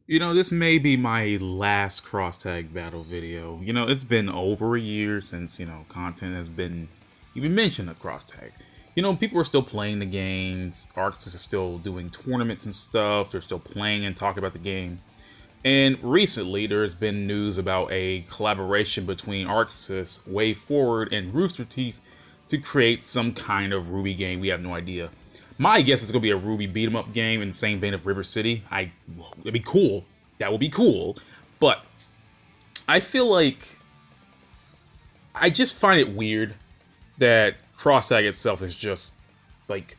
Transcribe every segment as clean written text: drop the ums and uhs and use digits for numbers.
This may be my last cross tag battle video. It's been over a year since, content has been even mentioned of cross tag. People are still playing the games. Arxis is still doing tournaments and stuff. They're still playing and talking about the game. And recently, there's been news about a collaboration between Arxis, Way Forward, and Rooster Teeth to create some kind of Ruby game. We have no idea. My guess is going to be a Ruby beat-em-up game in the same vein of River City. It'd be cool. That would be cool. But I feel like I just find it weird that Crosstag itself is just like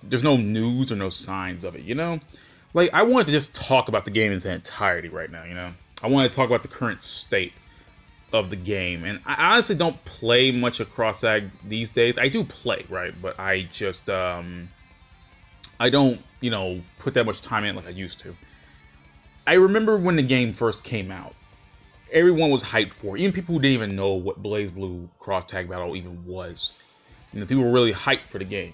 there's no news or no signs of it. Like I wanted to just talk about the game in its entirety right now. I want to talk about the current state of the game, and I honestly don't play much of Crosstag these days. I do play, right, but I just I don't, put that much time in like I used to. I remember when the game first came out, everyone was hyped for it. Even people who didn't even know what BlazBlue Cross Tag Battle even was. People were really hyped for the game.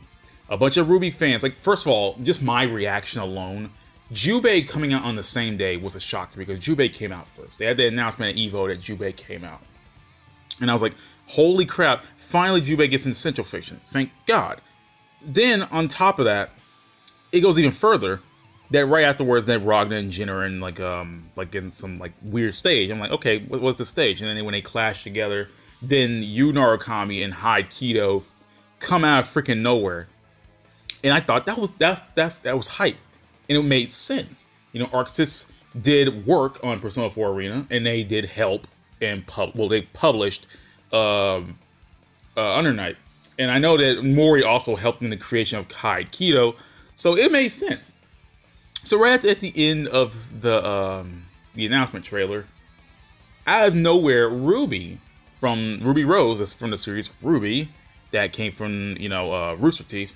A bunch of Ruby fans, like, first of all, just my reaction alone, Jubei coming out on the same day was a shock to me because Jubei came out first. They had the announcement at EVO that Jubei came out. And I was like, holy crap, finally Jubei gets into Central Fiction. Thank God. Then, on top of that, it goes even further. That right afterwards, that Ragna and Jin are in like in some like weird stage. I'm like, okay, what's the stage? And then when they clash together, then Yu Narukami and Hyde Keto come out of freaking nowhere. And I thought that was hype, and it made sense. Arxis did work on Persona 4 Arena, and they did help and they published Under Night, and I know that Mori also helped in the creation of Hyde Keto, so it made sense. So right at the end of the announcement trailer, out of nowhere, Ruby from Ruby Rose, that's from the series Ruby, that came from Rooster Teeth.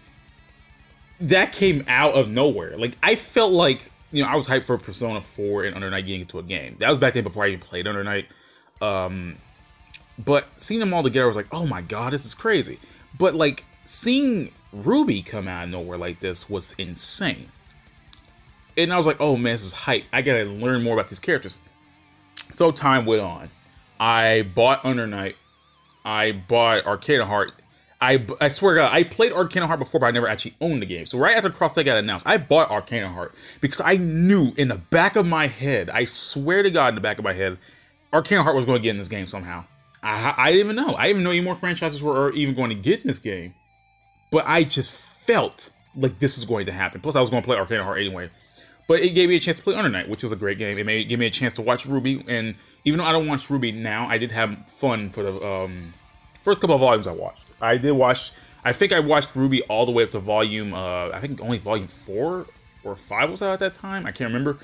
That came out of nowhere. Like I felt like I was hyped for Persona 4 and Under Night getting into a game. That was back then before I even played Under Night. But seeing them all together, I was like, oh my god, this is crazy. But like seeing Ruby come out of nowhere like this was insane. And I was like, oh man, this is hype. I gotta learn more about these characters. So time went on. I bought Under Night. I bought Arcana Heart. I swear to God, I played Arcana Heart before, but I never actually owned the game. So right after Cross Tag got announced, I bought Arcana Heart because I knew in the back of my head, I swear to God, in the back of my head, Arcana Heart was going to get in this game somehow. I didn't even know. I didn't even know any more franchises were even going to get in this game. But I just felt like this was going to happen. Plus, I was going to play Arcana Heart anyway. But it gave me a chance to play Under Night, which was a great game. It gave me a chance to watch Ruby. And even though I don't watch Ruby now, I did have fun for the first couple of volumes I watched. I think I watched Ruby all the way up to volume, I think only volume 4 or 5 was out at that time. I can't remember.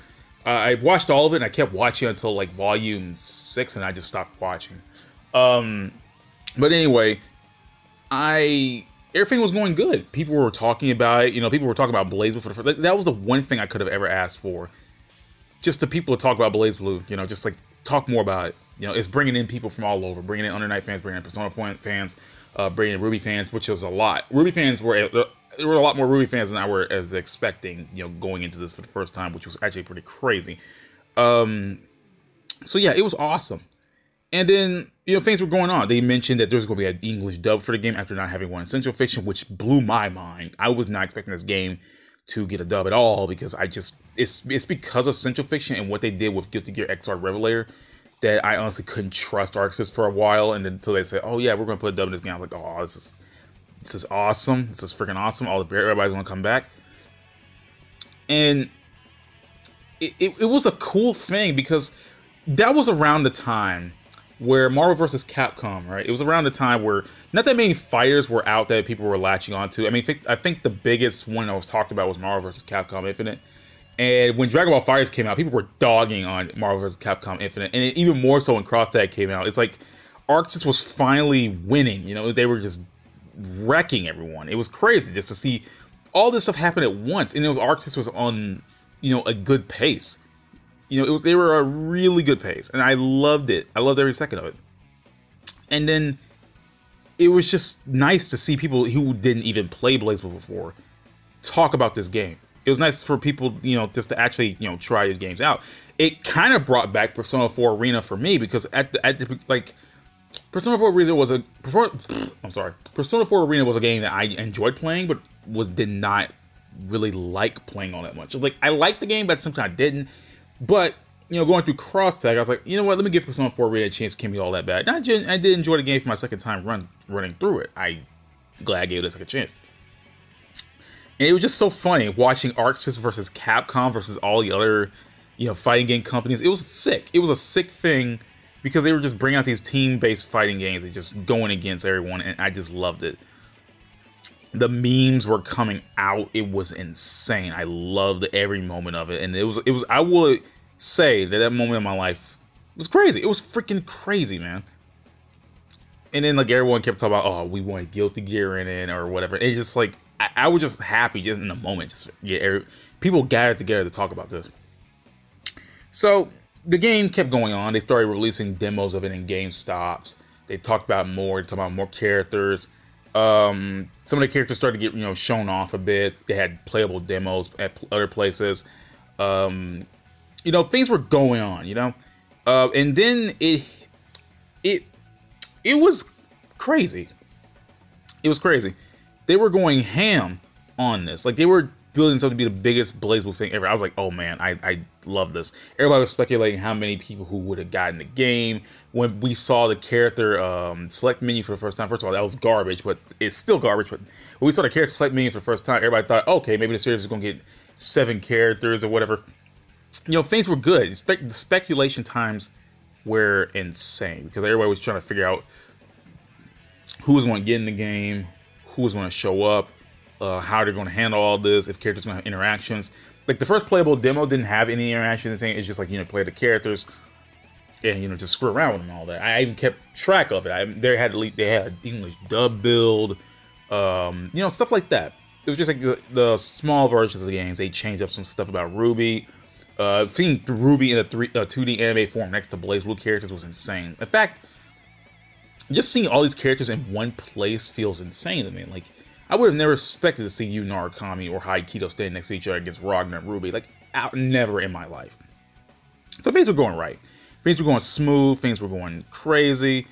I watched all of it, and I kept watching until like volume 6, and I just stopped watching. But anyway, everything was going good. People were talking about it. People were talking about BlazBlue for the first. That was the one thing I could have ever asked for. Just the people to talk about BlazBlue. Just like talk more about it. It's bringing in people from all over, bringing in Under Night fans, bringing in Persona 4 fans, bringing in Ruby fans, which was a lot. Ruby fans there were a lot more Ruby fans than I was expecting. Going into this for the first time, which was actually pretty crazy. So yeah, it was awesome. And then, things were going on. They mentioned that there was going to be an English dub for the game after not having one in Central Fiction, which blew my mind. I was not expecting this game to get a dub at all because it's because of Central Fiction and what they did with Guilty Gear XR Revelator that I honestly couldn't trust Arxis for a while. And then until they said, oh yeah, we're going to put a dub in this game, I was like, oh, this is awesome. This is freaking awesome. Everybody's going to come back. And it was a cool thing because that was around the time where Marvel vs. Capcom, right? It was around the time where not that many fighters were out that people were latching onto. I mean, I think the biggest one that was talked about was Marvel vs. Capcom Infinite. And when Dragon Ball FighterZ came out, people were dogging on Marvel vs. Capcom Infinite. And even more so when Cross Tag came out. It's like Arxis was finally winning. They were just wrecking everyone. It was crazy just to see all this stuff happen at once. And Arxis was on, a good pace. They were a really good pace, and I loved it. I loved every second of it. And then it was just nice to see people who didn't even play BlazBlue before talk about this game. It was nice for people, just to actually, try these games out. It kind of brought back Persona 4 Arena for me, because Persona 4 Arena was Persona 4 Arena was a game that I enjoyed playing, but did not really like playing all that much. Like, I liked the game, but sometimes I didn't. But going through Cross Tag, I was like, you know what? Let me give Persona 4 Arena a chance. It can't be all that bad. I did enjoy the game for my second time running through it. I'm glad I gave it a second chance. And it was just so funny watching ArcSys versus Capcom versus all the other, fighting game companies. It was sick. It was a sick thing, because they were just bringing out these team-based fighting games and just going against everyone, and I just loved it. The memes were coming out. It was insane. I loved every moment of it, and it was. I would say that moment in my life was crazy. It was freaking crazy, man. And then like everyone kept talking about, oh, we want Guilty Gear in it or whatever. It's just like I was just happy just in the moment. Just people gathered together to talk about this. So the game kept going on. They started releasing demos of it in GameStops. They talked about more. They talked about more characters. Some of the characters started to get shown off a bit. They had playable demos at other places. Things were going on. And then it was crazy. It was crazy. They were going ham on this. Like, they were building something to be the biggest BlazBlue thing ever. I was like, oh man, I love this. Everybody was speculating how many people who would have gotten the game. When we saw the character select menu for the first time, first of all, that was garbage, but it's still garbage. But when we saw the character select menu for the first time, everybody thought, okay, maybe the series is going to get 7 characters or whatever. Things were good. The speculation times were insane, because everybody was trying to figure out who was going to get in the game, who was going to show up, how they're going to handle all this, if characters are going to have interactions. Like, the first playable demo didn't have any interaction or anything. It's just like, play the characters and, just screw around with them and all that. I even kept track of it. They had an English dub build, stuff like that. It was just like the small versions of the games. They changed up some stuff about Ruby. Seeing Ruby in a 2D anime form next to BlazBlue characters was insane. In fact, just seeing all these characters in one place feels insane to me. Like, I would have never expected to see Yuna Narukami or Haikido standing next to each other against Ragnar and Ruby. Like, never in my life. So things were going right. Things were going smooth. Things were going crazy.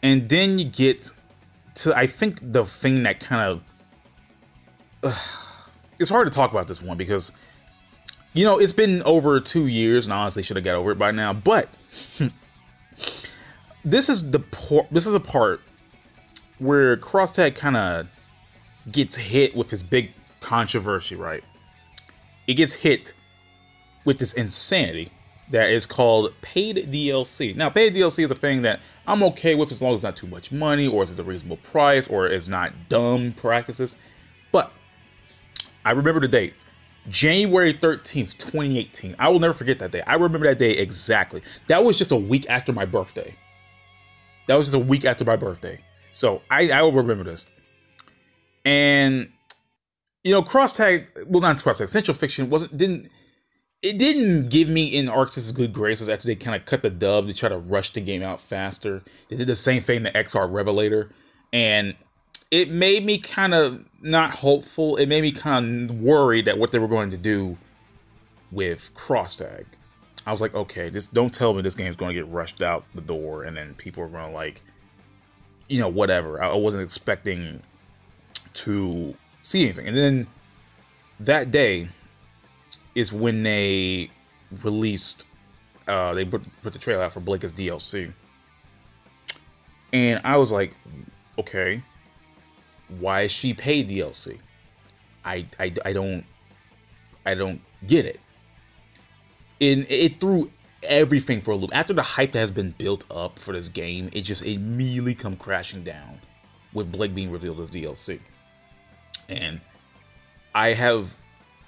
And then you get to, I think, the thing that kind of... it's hard to talk about this one, because, it's been over 2 years, and I honestly should have got over it by now. But this is a part where Crosstag kind of gets hit with his big controversy, right? It gets hit with this insanity that is called paid DLC. Now, paid DLC is a thing that I'm okay with as long as it's not too much money, or it's a reasonable price, or it's not dumb practices. But I remember the date. January 13th, 2018. I will never forget that day. I remember that day exactly. That was just a week after my birthday. So I will remember this. And Crosstag, well, not Crosstag, Central Fiction didn't give me in ArcSys good graces after they kind of cut the dub to try to rush the game out faster. They did the same thing to XR Revelator, and it made me kind of not hopeful. It made me kind of worried that what they were going to do with Crosstag. I was like, okay, don't tell me this game's going to get rushed out the door, and then people are going to like, whatever. I wasn't expecting to see anything. And then that day is when they released, they put the trailer out for Blake's DLC. And I was like, okay, why is she paid DLC? I don't get it. And it threw everything for a loop. After the hype that has been built up for this game, it just immediately come crashing down with Blake being revealed as DLC. And I have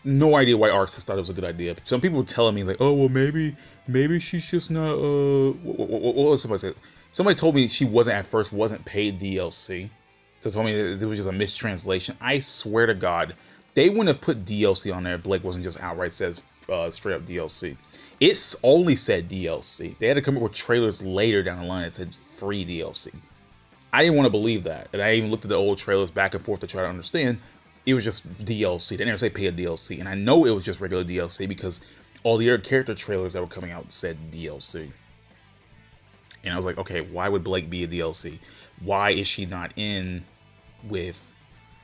no idea why ArcSys thought it was a good idea. Some people were telling me like, oh, well, maybe she's just not, what was somebody say? Somebody told me she wasn't paid DLC. So told me that it was just a mistranslation. I swear to God, they wouldn't have put DLC on there if Blake wasn't just outright says straight up DLC. It's only said DLC. They had to come up with trailers later down the line that said free DLC. I didn't want to believe that. And I even looked at the old trailers back and forth to try to understand it was just DLC. They never say paid DLC, and I know it was just regular DLC because all the other character trailers that were coming out said DLC. And I was like, okay, why would Blake be a DLC? Why is she not in with,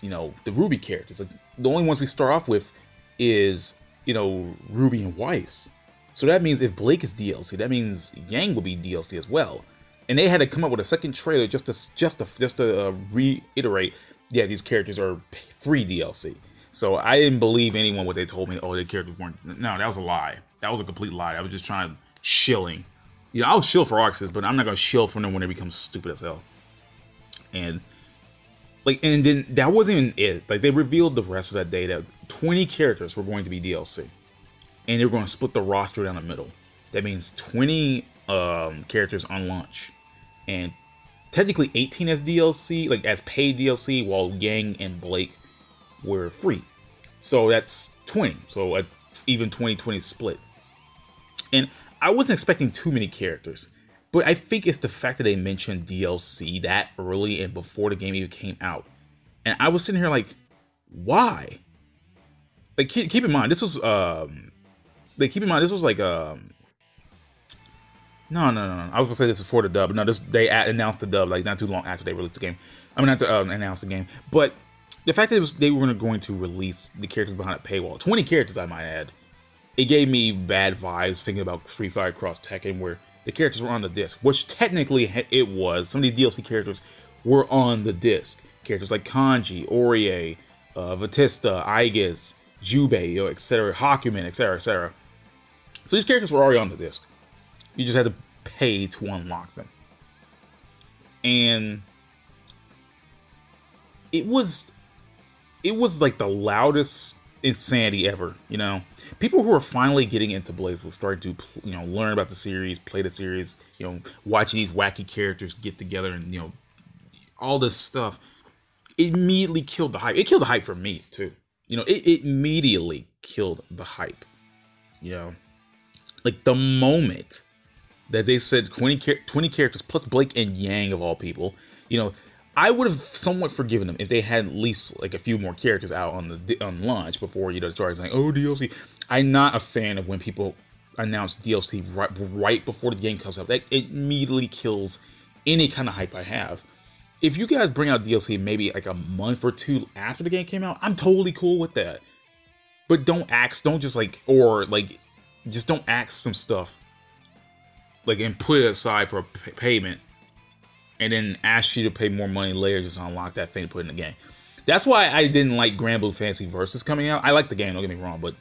you know, the Ruby characters? Like, the only ones we start off with is, you know, Ruby and Weiss. So that means if Blake is DLC, that means Yang will be DLC as well. And they had to come up with a second trailer just to reiterate, yeah, these characters are free DLC. So I didn't believe anyone what they told me. Oh, the characters weren't. No, that was a lie. That was a complete lie. I was just trying to shilling. You know, I'll shill for Arxes, but I'm not gonna shill for them when they become stupid as hell. And like, and then that wasn't even it. Like, they revealed the rest of that day that 20 characters were going to be DLC, and they were going to split the roster down the middle. That means 20 characters on launch, and technically 18 as DLC, like as paid DLC, while Yang and Blake were free. So that's 20. So a even 20-20 split. And I wasn't expecting too many characters, but I think it's the fact that they mentioned DLC that early and before the game even came out. And I was sitting here like, why? Like, keep in mind, this was like no. I was gonna say this before the dub. No, they announced the dub like not too long after they released the game. I mean, not to announce the game, but the fact that they were going to release the characters behind a paywall, 20 characters, I might add, it gave me bad vibes thinking about Street Fighter Cross Tekken, where the characters were on the disc, which technically it was. Some of these DLC characters were on the disc. Characters like Kanji, Orie, Vatista, Aigis, Jubei, etc., Hakumen, etc., etc. So these characters were already on the disc. You just had to pay to unlock them. And it was like the loudest insanity ever, you know. People who are finally getting into BlazBlue starting to, you know, learn about the series, play the series, you know, watching these wacky characters get together and, you know, all this stuff. It immediately killed the hype. It killed the hype for me too. You know, it immediately killed the hype. You know, like the moment that they said 20 characters plus Blake and Yang of all people, you know, I would have somewhat forgiven them if they had at least like a few more characters out on launch before, you know, started saying, oh, DLC. I'm not a fan of when people announce DLC right before the game comes out. That immediately kills any kind of hype I have. If you guys bring out DLC maybe like a month or two after the game came out, I'm totally cool with that. But don't just don't ask some stuff like and put it aside for a payment, and then ask you to pay more money later just to unlock that thing to put in the game. That's why I didn't like BlazBlue Fantasy Versus coming out. I like the game, don't get me wrong, but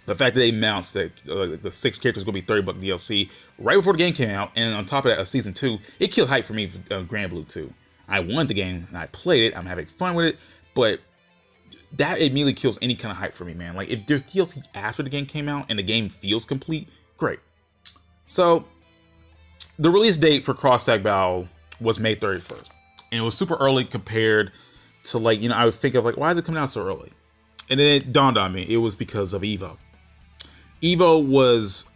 the fact that they announced that the 6 characters going to be $30 DLC right before the game came out, and on top of that, a Season 2, it killed hype for me for BlazBlue 2. I wanted the game, and I played it, I'm having fun with it, but that immediately kills any kind of hype for me, man. Like, if there's DLC after the game came out, and the game feels complete, great. So, the release date for Cross Tag Battle was May 31st. And it was super early compared to, like, you know, I would think of, like, why is it coming out so early? And then it dawned on me, it was because of EVO. EVO was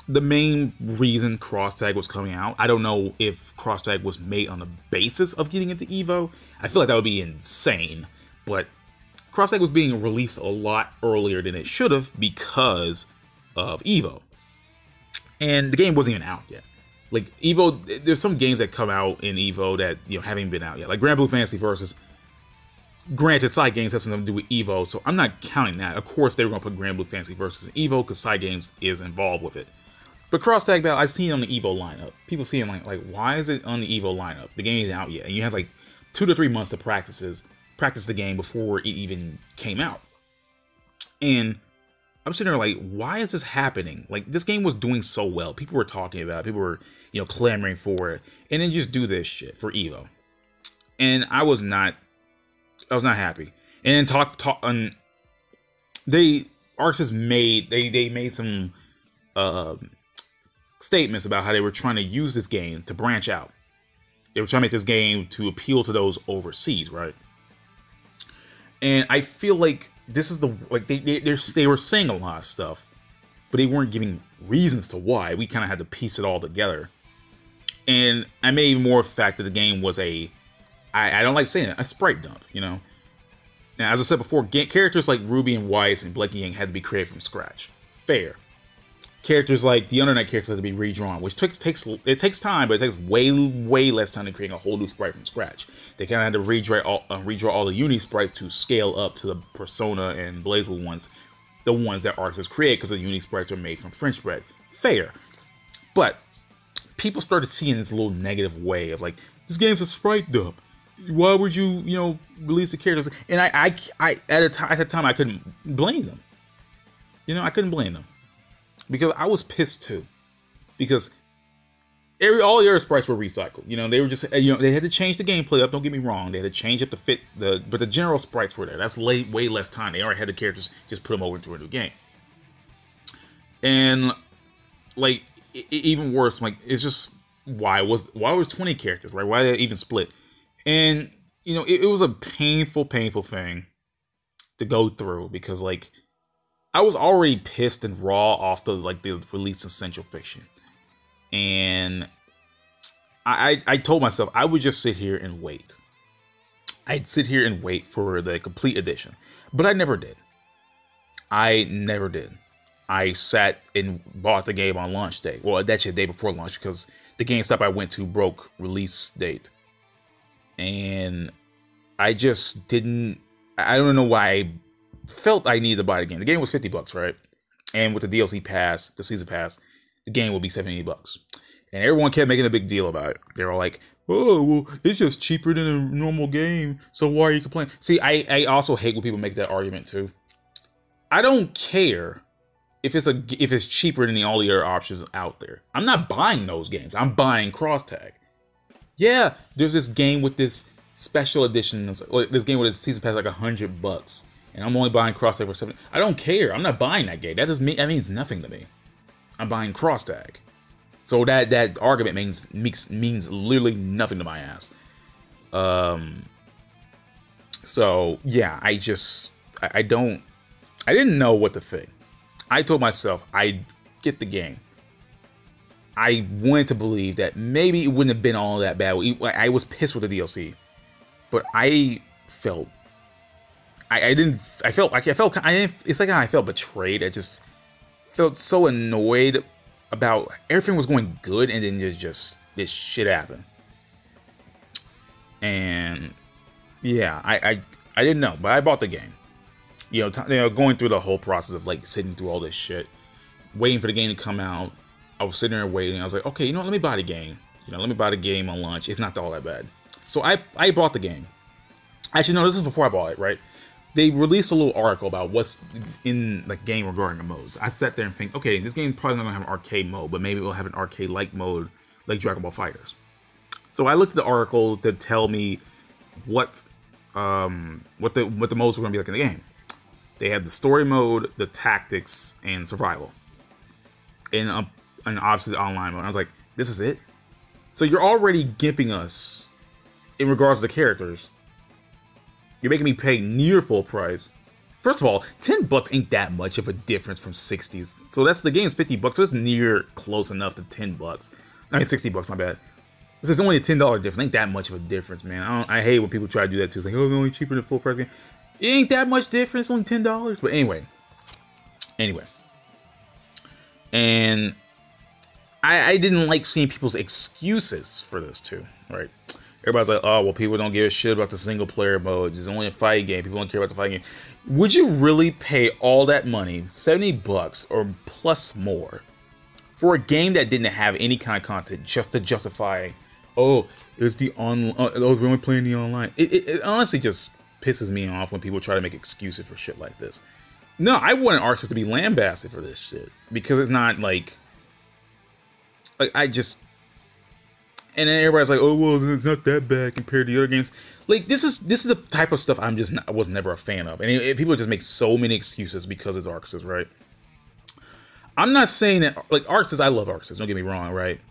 the main reason Cross Tag was coming out. I don't know if Cross Tag was made on the basis of getting into EVO. I feel like that would be insane. But Cross Tag was being released a lot earlier than it should have because of EVO. And the game wasn't even out yet. Like, EVO, there's some games that come out in EVO that, you know, haven't been out yet. Like BlazBlue Fantasy Versus. Granted, side games have something to do with EVO, so I'm not counting that. Of course, they were going to put BlazBlue Fantasy Versus in EVO because side games is involved with it. But Cross Tag Battle, I've seen it on the EVO lineup. People see it like, why is it on the EVO lineup? The game isn't out yet. And you have like 2 to 3 months to practice the game before it even came out. And I'm sitting there like, why is this happening? Like, this game was doing so well. People were talking about it. People were, you know, clamoring for it. And then just do this shit for EVO. And I was not happy. And then Arxes made some statements about how they were trying to use this game to branch out. They were trying to make this game to appeal to those overseas, right? And I feel like this is they were saying a lot of stuff, but they weren't giving reasons to why. We kind of had to piece it all together. And I made more of the fact that the game was I don't like saying it, a sprite dump, you know? Now, as I said before, characters like Ruby and Weiss and Blakey Yang had to be created from scratch. Fair. Characters like the Undernight characters had to be redrawn, which takes time, but it takes way less time than creating a whole new sprite from scratch. They kind of had to redraw all the Uni sprites to scale up to the Persona and BlazBlue ones, the ones that Arcs has created, because the Uni sprites are made from French bread. Fair. But people started seeing this little negative way of like, this game's a sprite dump. Why would you, release the characters? And I at the time I couldn't blame them. I couldn't blame them. Because I was pissed too, because all the other sprites were recycled. They were just, they had to change the gameplay up. Don't get me wrong, they had to change up to fit but the general sprites were there. That's way less time. They already had the characters, just put them over into a new game. And like even worse, like it's just why was 20 characters, right? Why did they even split? And it was a painful thing to go through, because like, I was already pissed and raw off the release of Central Fiction, and I told myself I would just sit here and wait. I'd sit here and wait for the complete edition, but I never did. I sat and bought the game on launch day. Well, that's the day before launch, because the GameStop I went to broke release date, and I just didn't. I don't know why I felt I needed to buy the game. The game was $50, right? And with the DLC pass, the season pass, the game will be $70. And everyone kept making a big deal about it. They were like, "Oh, well, it's just cheaper than a normal game, so why are you complaining?" See, I also hate when people make that argument too. I don't care if it's cheaper than all the other options out there. I'm not buying those games. I'm buying Crosstag. Yeah, there's this game with this special edition. This game with a season pass like $100. And I'm only buying Crosstag for $70. I don't care. I'm not buying that game. That means nothing to me. I'm buying Crosstag. So that argument means literally nothing to my ass. So yeah, I didn't know what to think. I told myself I'd get the game. I wanted to believe that maybe it wouldn't have been all that bad. I was pissed with the DLC, but I felt. It's like I felt betrayed. I just felt so annoyed about everything was going good, and then this shit happened. And yeah, I didn't know, but I bought the game. Going through the whole process of like sitting through all this shit, waiting for the game to come out. I was sitting there waiting. I was like, okay, let me buy the game. Let me buy the game on launch. It's not all that bad. So I bought the game. Actually, no, this is before I bought it, right? They released a little article about what's in the game regarding the modes. I sat there and think, okay, this game probably not gonna have an arcade mode, but maybe it will have an arcade-like mode like Dragon Ball FighterZ. So I looked at the article to tell me what the modes were gonna be like in the game. They had the story mode, the tactics, and survival, and obviously the online mode. I was like, this is it? So you're already gimping us in regards to the characters. You're making me pay near full price. First of all, $10 ain't that much of a difference from 60s. So the game's $50, so it's near close enough to $10. I mean, $60, my bad. So it's only a $10 difference. Ain't that much of a difference, man. I hate when people try to do that too. It's like, oh, it's only cheaper than full price game. It ain't that much difference. It's only $10. But anyway. And I didn't like seeing people's excuses for this too, right? Everybody's like, oh, well, people don't give a shit about the single player mode. It's only a fighting game. People don't care about the fighting game. Would you really pay all that money, $70 or plus more, for a game that didn't have any kind of content just to justify, oh, it's the online, oh, we're only playing the online? It honestly just pisses me off when people try to make excuses for shit like this. No, I want Arc System to be lambasted for this shit, because it's not like I just. And then everybody's like, "Oh well, it's not that bad compared to the other games." Like this is the type of stuff I was never a fan of, and people just make so many excuses because it's Arc System, right? I'm not saying that like Arc System. I love Arc System. Don't get me wrong, right?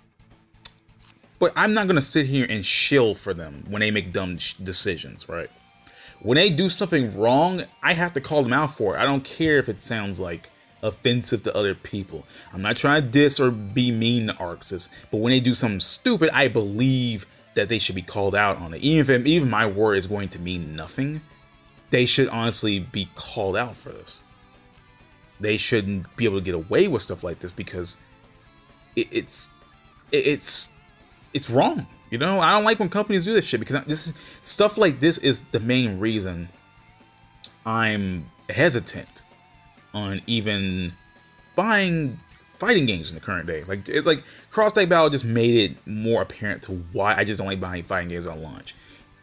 But I'm not gonna sit here and shill for them when they make dumb decisions, right? When they do something wrong, I have to call them out for it. I don't care if it sounds like offensive to other people. I'm not trying to diss or be mean to Arc System, but when they do something stupid, I believe that they should be called out on it. Even my word is going to mean nothing, they should honestly be called out for this. They shouldn't be able to get away with stuff like this because it's wrong. You know, I don't like when companies do this shit because stuff like this is the main reason I'm hesitant on even buying fighting games in the current day. Like, it's like cross-tag battle just made it more apparent to why I just don't like buying fighting games on launch.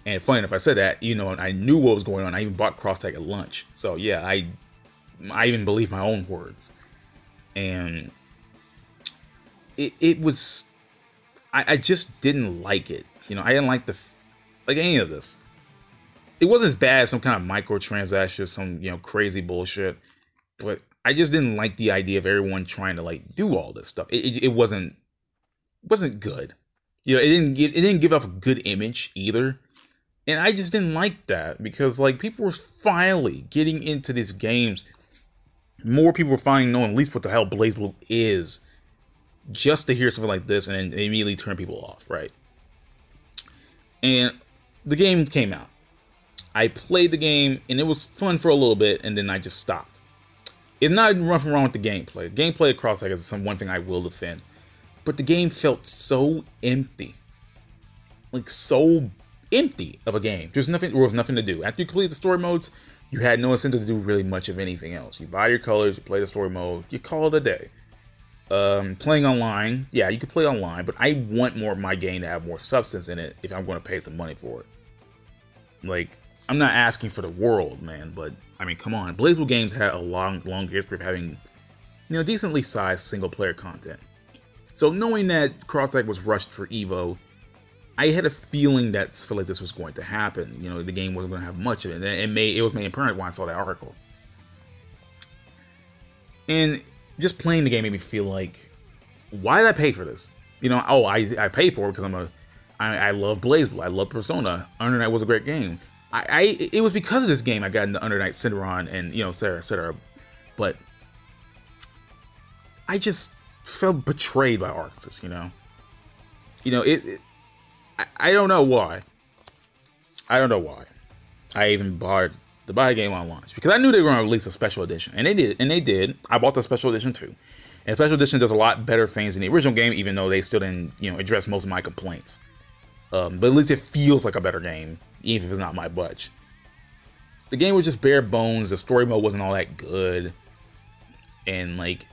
And funny enough, I said that, you know, and I knew what was going on. I even bought cross-tag at lunch. So yeah, I even believe my own words. And it was, I just didn't like it. You know, I didn't like any of this. It wasn't as bad as some kind of microtransaction, some, you know, crazy bullshit. But I just didn't like the idea of everyone trying to like do all this stuff. It wasn't good. You know, it didn't give off a good image either. And I just didn't like that because like people were finally getting into these games. More people were finally knowing at least what the hell BlazBlue is, just to hear something like this and then immediately turn people off, right? And the game came out. I played the game and it was fun for a little bit, and then I just stopped. It's not nothing wrong with the gameplay. Gameplay across like is one thing I will defend, but the game felt so empty, like so empty of a game. There was nothing to do. After you complete the story modes, you had no incentive to do really much of anything else. You buy your colors, you play the story mode, you call it a day. Playing online, yeah, you can play online, but I want more of my game to have more substance in it if I'm going to pay some money for it. Like, I'm not asking for the world, man, but I mean, come on. BlazBlue games had a long history of having, you know, decently sized single player content. So knowing that cross-tag was rushed for Evo, I had a feeling that stuff like this was going to happen. You know, the game wasn't going to have much of it. And it was made apparent when I saw that article. And just playing the game made me feel like, why did I pay for this? You know, oh, I paid for it because I love BlazBlue. I love Persona. Under Night was a great game. It was because of this game I got into Under Night, Cinderon, and, you know, etc. But I just felt betrayed by Arxis, you know? You know, I don't know why. I don't know why. I even bought the buy game on launch because I knew they were going to release a special edition, and they did. I bought the special edition too, and the special edition does a lot better things than the original game, even though they still didn't, you know, address most of my complaints. But at least it feels like a better game, even if it's not my budge. The game was just bare bones. The story mode wasn't all that good, and like,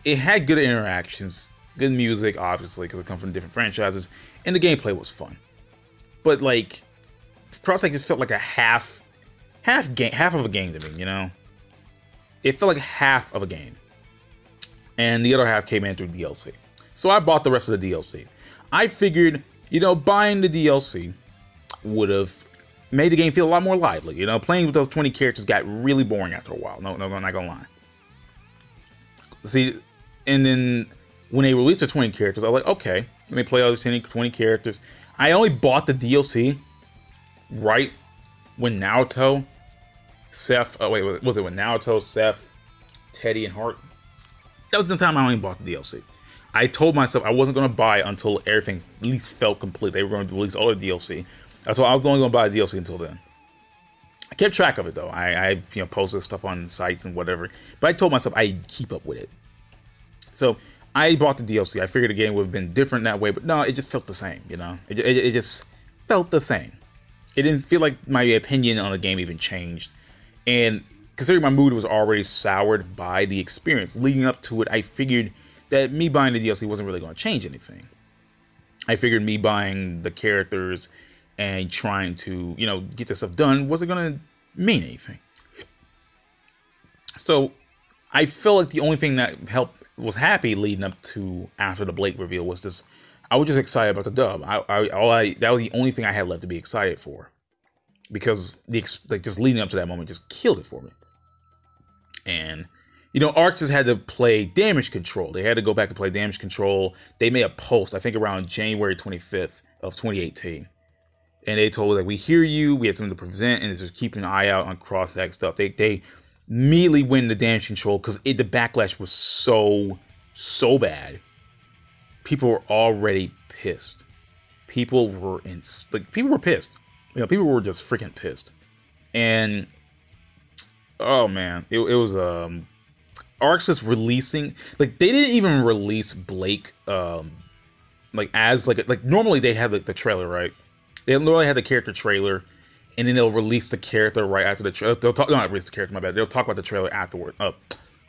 it had good interactions, good music, obviously, because it comes from different franchises, and the gameplay was fun. But like, cross-tag just felt like a half of a game to me, you know? It felt like half of a game. And the other half came in through DLC. So I bought the rest of the DLC. I figured, you know, buying the DLC would have made the game feel a lot more lively. You know, playing with those 20 characters got really boring after a while. No, I'm not gonna lie. See, and then when they released the 20 characters, I was like, okay, let me play all these 20 characters. I only bought the DLC right when Naoto, Seth, was it when Naoto, Seth, Teddy, and Hart? That was the time I only bought the DLC. I told myself I wasn't going to buy until everything at least felt complete. They were going to release all the DLC. So I was only going to buy the DLC until then. I kept track of it though. I you know, posted stuff on sites and whatever. But I told myself I'd keep up with it. So I bought the DLC. I figured the game would have been different that way, but no, it just felt the same, you know? It just felt the same. It didn't feel like my opinion on the game even changed. And considering my mood was already soured by the experience leading up to it, I figured that me buying the DLC wasn't really going to change anything. I figured me buying the characters and trying to, you know, get this stuff done wasn't going to mean anything. So I felt like the only thing that was happy leading up to after the Blake reveal was this. I was just excited about the dub. That was the only thing I had left to be excited for, because just leading up to that moment just killed it for me. And you know, Arxis had to play damage control. They had to go back and play damage control. They made a post, I think around January 25th of 2018, and they told, like, we hear you. We had something to present, and it's just keeping an eye out on cross-tag stuff. They immediately win the damage control because the backlash was so bad. People were already pissed. People were pissed. You know, people were just freaking pissed. And oh man, it was Arxis releasing, like, they didn't even release Blake like as like normally they have like the trailer, right? They normally have the character trailer, and then they'll release the character right after the trailer. They'll talk, not release the character, my bad. They'll talk about the trailer afterward.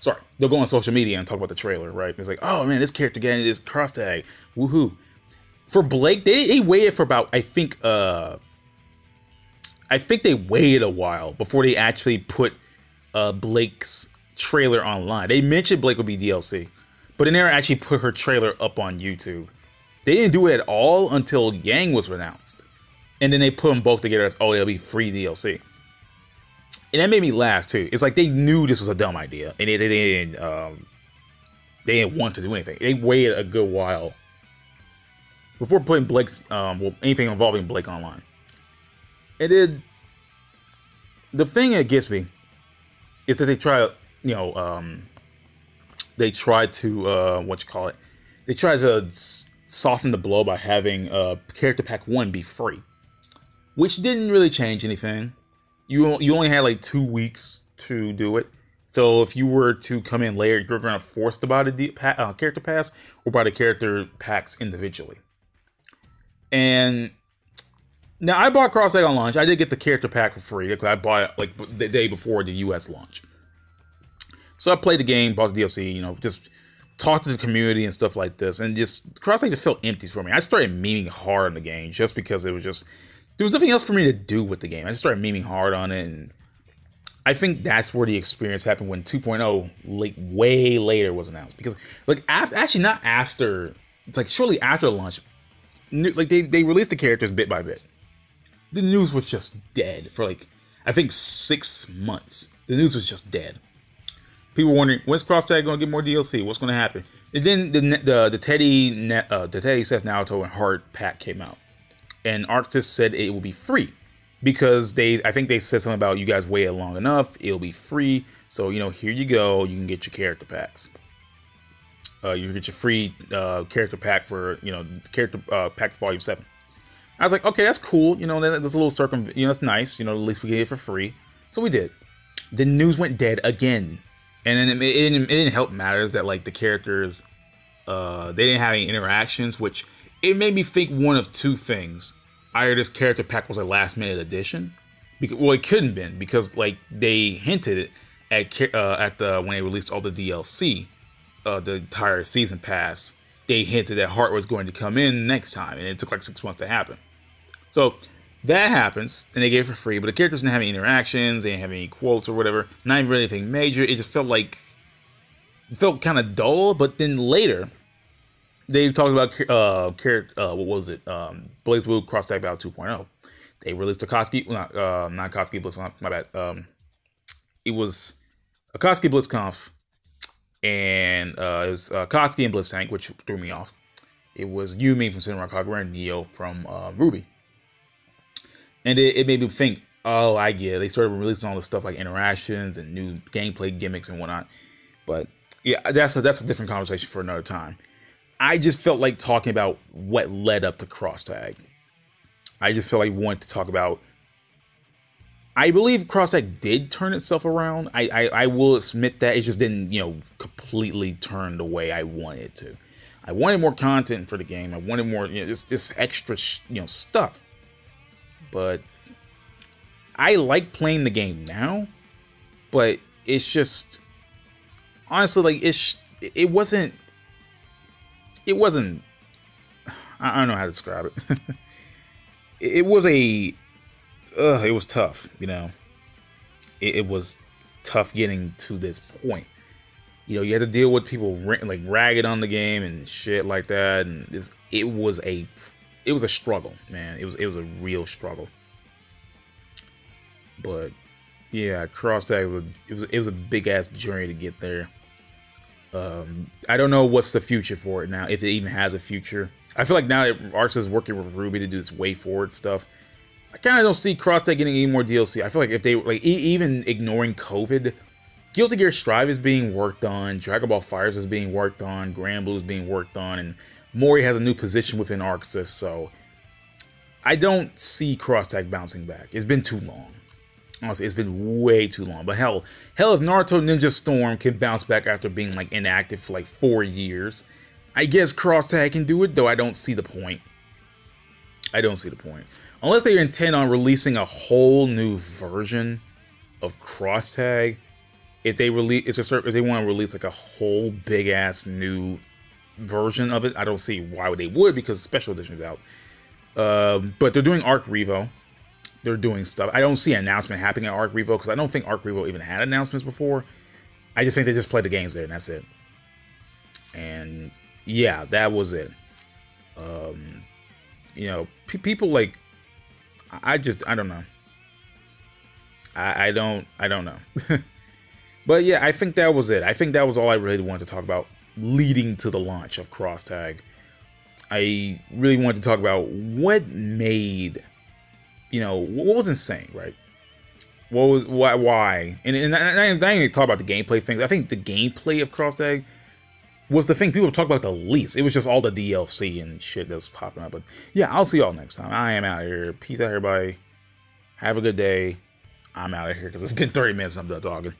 Sorry, they'll go on social media and talk about the trailer, right? It's like, oh man, this character getting this cross tag, woohoo! For Blake, they waited for about, I think they waited a while before they actually put Blake's trailer online. They mentioned Blake would be DLC, but they never actually put her trailer up on YouTube. They didn't do it at all until Yang was announced, and then they put them both together as, oh, it'll be free DLC. And that made me laugh too. It's like they knew this was a dumb idea, and they didn't want to do anything. They waited a good while before putting Blake's anything involving Blake online. And then the thing that gets me is that they try to, they tried to soften the blow by having Character Pack 1 be free, which didn't really change anything. You only had like 2 weeks to do it. So if you were to come in later, you're going to force to buy the character pass or buy the character packs individually. And now I bought Cross Tag on launch. I did get the character pack for free because I bought it like the day before the US launch. So I played the game, bought the DLC, just talked to the community and stuff like this, and just Cross Tag just felt empty for me. I started memeing hard on the game just because it was just, there was nothing else for me to do with the game. I just started memeing hard on it, and I think that's where the experience happened when 2.0 like way later was announced. Because like actually not after, it's like shortly after launch, like they released the characters bit by bit. The news was just dead for like, I think 6 months. The news was just dead. People were wondering, when's Cross Tag going to get more DLC? What's going to happen? And then the Teddy, Seth, Naruto, and Heart pack came out. And Arctis said it will be free. Because I think they said something about, you guys waited long enough, it'll be free. So, here you go, you can get your character packs. You can get your free character pack for, character pack for Volume 7. I was like, okay, that's cool. There's a little that's nice. At least we get it for free. So we did. The news went dead again. And then it didn't help matters that, like, the characters, they didn't have any interactions, which it made me think one of two things. Either this character pack was a last-minute addition. Well, it couldn't have been, because, like, they hinted at when they released all the DLC, the entire season pass, they hinted that Heart was going to come in next time, and it took like 6 months to happen. So that happens, and they gave it for free, but the characters didn't have any interactions, they didn't have any quotes or whatever, not even really anything major. It just felt kind of dull. But then later, they talked about what was it? BlazBlue Cross Tag Battle 2.0. They released Akatsuki, not Akatsuki BlizzConf, my bad. It was Akatsuki BlizzConf, and it was Akatsuki and BlizzTank, which threw me off. It was Yumi from Senran Kagura and Neo from Ruby. And it made me think, oh, I get it. They started releasing all this stuff like interactions and new gameplay gimmicks and whatnot. But yeah, that's a different conversation for another time. I just felt like talking about what led up to Cross Tag. I just felt like we wanted to talk about, I believe Cross Tag did turn itself around. I will admit that it just didn't, completely turn the way I wanted it to. I wanted more content for the game. I wanted more, just extra, stuff. But I like playing the game now, but it's just, honestly, like, it wasn't, I don't know how to describe it. It was tough, it was tough getting to this point. You had to deal with people like ragging on the game and shit like that, and it was a struggle, man. It was a real struggle. But yeah, Cross Tag was a big ass journey to get there. I don't know what's the future for it now, if it even has a future. I feel like now that Arx is working with Ruby to do this way forward stuff, I kind of don't see Cross Tag getting any more DLC. I feel like if they even ignoring COVID, Guilty Gear Strive is being worked on, Dragon Ball Fires is being worked on, Grand Blue is being worked on, and Mori has a new position within Arxis, so I don't see Cross Tag bouncing back. It's been too long. Honestly, it's been way too long. But hell, if Naruto Ninja Storm can bounce back after being like inactive for like 4 years, I guess cross tag can do it. Though I don't see the point. I don't see the point unless they intend on releasing a whole new version of cross tag. If they release, if they want to release like a whole big ass new version of it, I don't see why they would, because special edition is out. But they're doing Arc Revo. They're doing stuff. I don't see an announcement happening at Arc Revo because I don't think Arc Revo even had announcements before. I just think they just play the games there and that's it. And yeah, that was it. You know, people like, I don't know. I don't know. But yeah, I think that was it. I think that was all I really wanted to talk about leading to the launch of cross tag. I really wanted to talk about what made, you know, what was insane, right? What was, why? And I didn't even talk about the gameplay things. I think the gameplay of cross tag was the thing people talk about the least. It was just all the DLC and shit that was popping up. But yeah, I'll see y'all next time. I am out of here. Peace out, everybody. Have a good day. I'm out of here because it's been 30 minutes. I'm done talking.